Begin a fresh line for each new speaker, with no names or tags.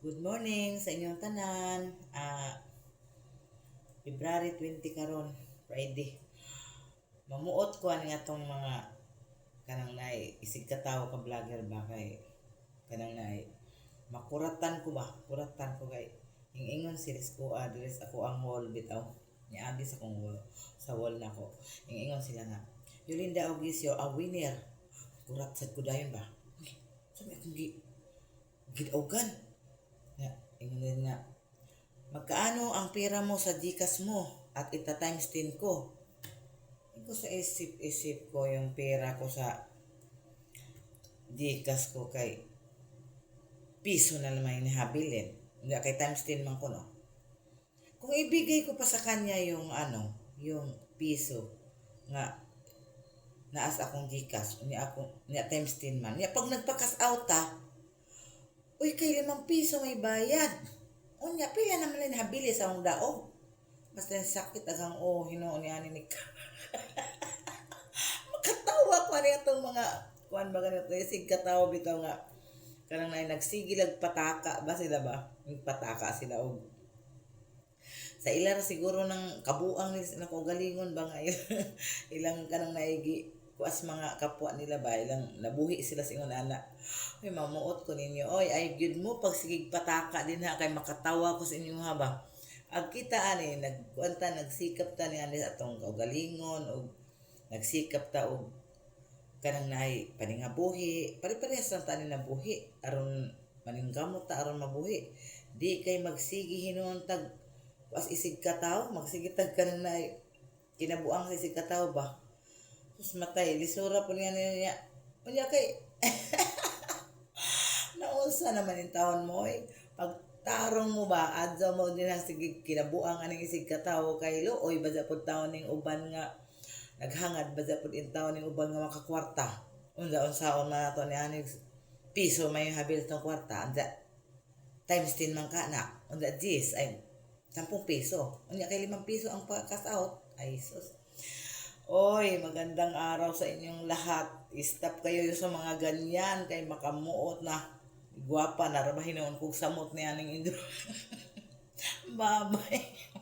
Good morning sa inyong tanan. February 20 karon, Friday. Mamuot ko ani atong mga kanang nay isig ka tawo ka vlogger ba kay kanang nay makuratan ko ba? Kuratan ko kay ingon series ko address ako ang wall bitaw. Niagi sa kong wall, sa wall na ko. Ingon sila nga Yolinda Augisio a winner. Kurat sad ko dayon ba? Sabi akong gidaugan. Nga, ingon nga magkaano ang pera mo sa Gcash mo at ita times 10 ko. Ko sa isip-isip ko yung pera ko sa Gcash ko kay piso na naman yung nahabilin. Hindi kay times 10 man ko no. Kung ibigay ko pa sa kanya yung yung piso nga naas akong Gcash, niya times 10 man. Niya pag nagpa-cash out uy kay 5 piso may bayad. Unya pila naman na nabili sa akong daog. Basta sakit agang hinuon ni ani ni makatawa ko ani atong mga kuan ba ganito sig katawa bitaw nga kanang nay nagsigilag pataka ba sila ba? Pataka sila og sa ila ra siguro ng kabuang ni na kaugalingon ba nga ilang kanang naigi kuas mga kapwa nila ba ilang nabuhi sila sa ingon ana. Ay mamuot ko ninyo oy ay gyud mo pag sigig pataka din ha kay makatawa ko sa inyo ha ba. Ag kita ani nagkuanta nagsikap ta ni ani atong kaugalingon og nagsikap ta og kanang naay paningabuhi pare-parehas lang ta ni nabuhi aron maningkamot ta aron mabuhi di kay magsigi hinuon tag as isig ka tawo magsigi tag kanang naay kinabuang sa isig ka tawo ba sus matay lisura po niya unya kay naunsa naman yung taon mo pag tarong mo ba adto mo din ang sige kinabuang aning isig ka tawo kay luoy basa pud taon ning uban nga naghangad basa pud in taon ning uban nga makakwarta unsaon man nato ni ani piso may habil tong kwarta anda times 10 man ka na unda 10 ay 10 piso unya kay 5 piso ang pa-cash out ay sus. Oy, magandang araw sa inyong lahat. Stop kayo sa mga ganyan kay makamuot na. Guwapa na rabahin noon kung samot ni aning indro. Bye-bye.